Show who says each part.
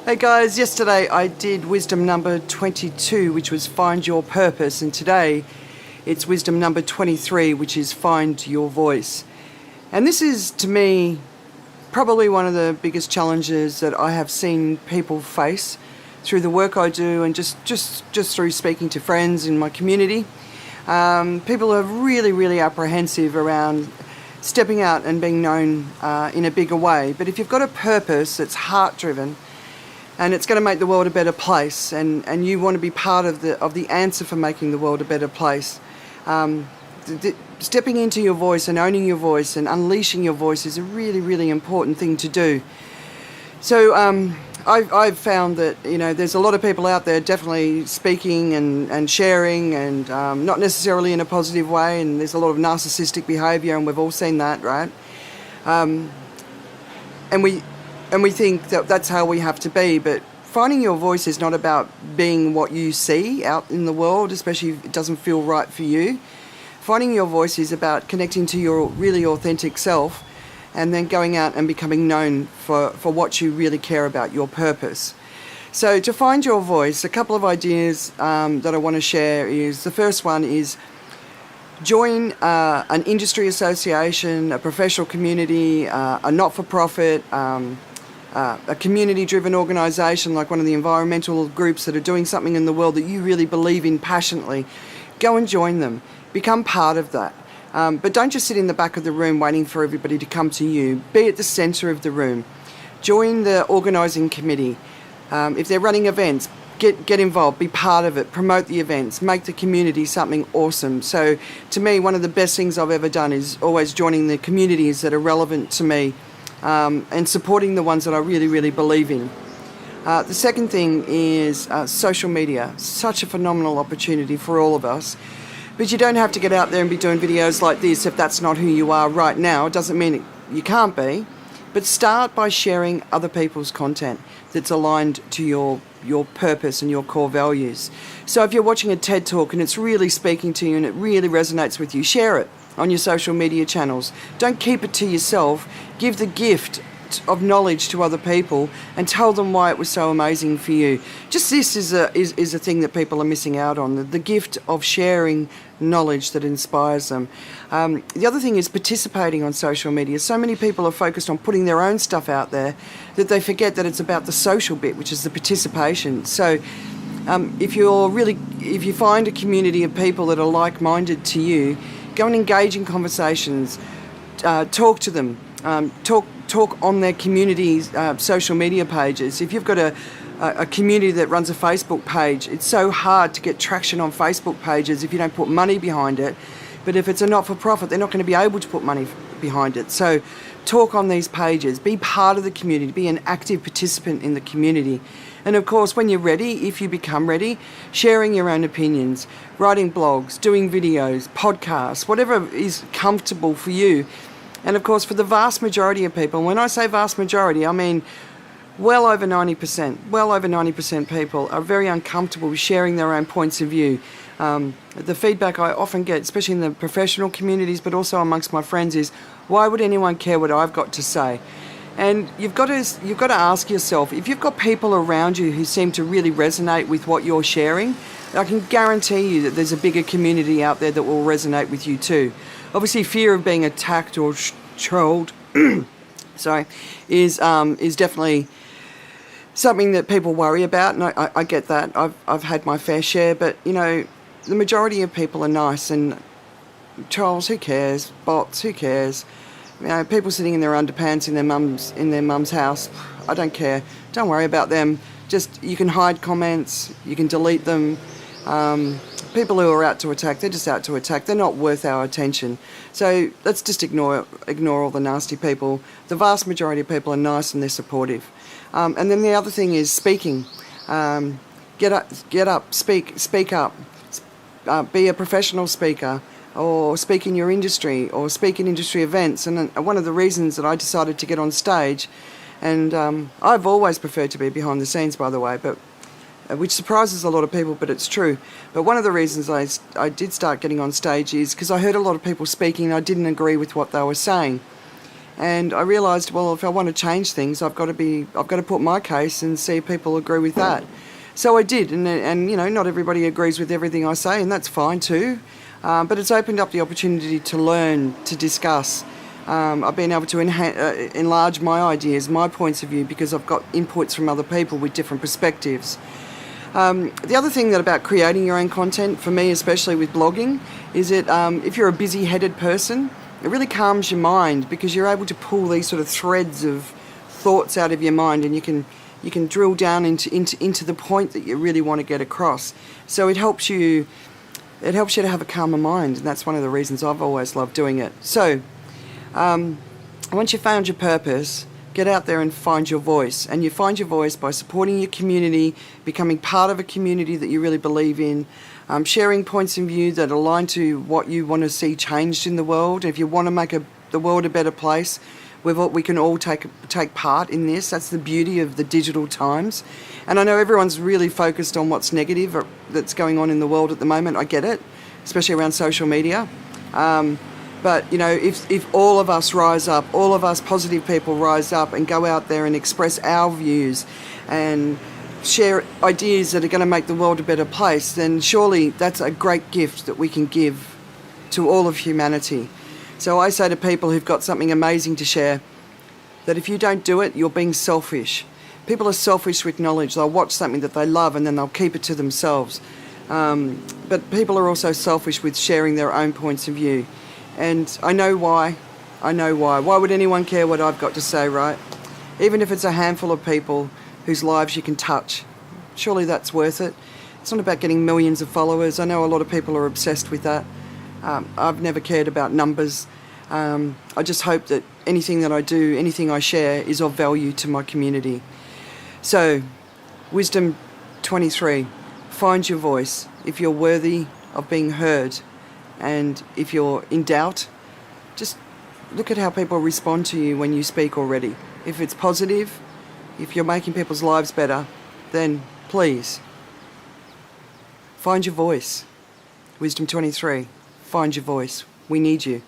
Speaker 1: Hey guys, yesterday I did wisdom number 22, which was find your purpose, and today it's wisdom number 23, which is find your voice. And this is, to me, probably one of the biggest challenges that I have seen people face through the work I do and just through speaking to friends in my community. People are really apprehensive around stepping out and being known in a bigger way. But if you've got a purpose that's heart-driven, and it's going to make the world a better place, and you want to be part of the answer for making the world a better place. Stepping into your voice and owning your voice and unleashing your voice is a really important thing to do. So I've found that there's a lot of people out there definitely speaking and sharing, and not necessarily in a positive way, and there's a lot of narcissistic behaviour, and we've all seen that, right? And we think that that's how we have to be, but finding your voice is not about being what you see out in the world, especially if it doesn't feel right for you. Finding your voice is about connecting to your really authentic self and then going out and becoming known for what you really care about, your purpose. So to find your voice, a couple of ideas that I want to share is, the first one is join an industry association, a professional community, a not-for-profit, a community-driven organisation like one of the environmental groups that are doing something in the world that you really believe in passionately. Go and join them. Become part of that. But don't just sit in the back of the room waiting for everybody to come to you. Be at the centre of the room. Join the organising committee. If they're running events, get involved, be part of it, promote the events, make the community something awesome. So to me, one of the best things I've ever done is always joining the communities that are relevant to me, and supporting the ones that I really believe in. The second thing is social media. Such a phenomenal opportunity for all of us. But you don't have to get out there and be doing videos like this if that's not who you are right now. It doesn't mean you can't be. But start by sharing other people's content that's aligned to your purpose and your core values. So if you're watching a TED Talk and it's really speaking to you and it really resonates with you, share it on your social media channels. Don't keep it to yourself. Give the gift of knowledge to other people and tell them why it was so amazing for you. Just this is a thing that people are missing out on, the gift of sharing knowledge that inspires them. The other thing is participating on social media. So many people are focused on putting their own stuff out there that they forget that it's about the social bit, which is the participation. So if you find a community of people that are like-minded to you, go and engage in conversations, talk to them, talk on their community's social media pages. If you've got a community that runs a Facebook page, it's so hard to get traction on Facebook pages if you don't put money behind it. But if it's a not-for-profit, they're not going to be able to put money behind it. So talk on these pages, be part of the community, be an active participant in the community. And of course, when you're ready, if you become ready, sharing your own opinions, writing blogs, doing videos, podcasts, whatever is comfortable for you. And of course, for the vast majority of people, when I say vast majority, I mean well over 90% people are very uncomfortable with sharing their own points of view. The feedback I often get, especially in the professional communities, but also amongst my friends, is, why would anyone care what I've got to say? And you've got to ask yourself, if you've got people around you who seem to really resonate with what you're sharing, I can guarantee you that there's a bigger community out there that will resonate with you too. Obviously, fear of being attacked or trolled, is definitely something that people worry about, and I get that. I've had my fair share, but the majority of people are nice, and trolls, who cares? Bots, who cares? People sitting in their underpants in their mum's house, I don't care. Don't worry about them. Just, you can hide comments, you can delete them. People who are out to attack, they're just out to attack. They're not worth our attention. So let's just ignore all the nasty people. The vast majority of people are nice and they're supportive. And then the other thing is speaking. Get up, speak up. Be a professional speaker, or speak in your industry, or speak in industry events. And one of the reasons that I decided to get on stage, and I've always preferred to be behind the scenes, by the way, but which surprises a lot of people, but it's true. But one of the reasons I did start getting on stage is because I heard a lot of people speaking and I didn't agree with what they were saying. And I realised, well, if I want to change things, I've got to put my case and see if people agree with that. So I did, and you know, not everybody agrees with everything I say, and that's fine too. But it's opened up the opportunity to learn, to discuss. I've been able to enlarge my ideas, my points of view, because I've got inputs from other people with different perspectives. The other thing about creating your own content, for me especially with blogging, is that if you're a busy-headed person, it really calms your mind, because you're able to pull these sort of threads of thoughts out of your mind, and you can drill down into the point that you really want to get across. So it helps you to have a calmer mind, and that's one of the reasons I've always loved doing it. So once you've found your purpose, get out there and find your voice. And you find your voice by supporting your community, becoming part of a community that you really believe in, sharing points of view that align to what you want to see changed in the world. If you want to make the world a better place, we can all take part in this. That's the beauty of the digital times. And I know everyone's really focused on what's negative that's going on in the world at the moment. I get it, especially around social media. But, you know, if all of us rise up, all of us positive people rise up and go out there and express our views and share ideas that are going to make the world a better place, then surely that's a great gift that we can give to all of humanity. So I say to people who've got something amazing to share that if you don't do it, you're being selfish. People are selfish with knowledge. They'll watch something that they love and then they'll keep it to themselves. But people are also selfish with sharing their own points of view. And I know why. Why would anyone care what I've got to say, right? Even if it's a handful of people whose lives you can touch. Surely that's worth it. It's not about getting millions of followers. I know a lot of people are obsessed with that. I've never cared about numbers. I just hope that anything that I do, anything I share, is of value to my community. So, wisdom 23. Find your voice if you're worthy of being heard. And if you're in doubt, just look at how people respond to you when you speak already. If it's positive, if you're making people's lives better, then please, find your voice. Wisdom 23, find your voice. We need you.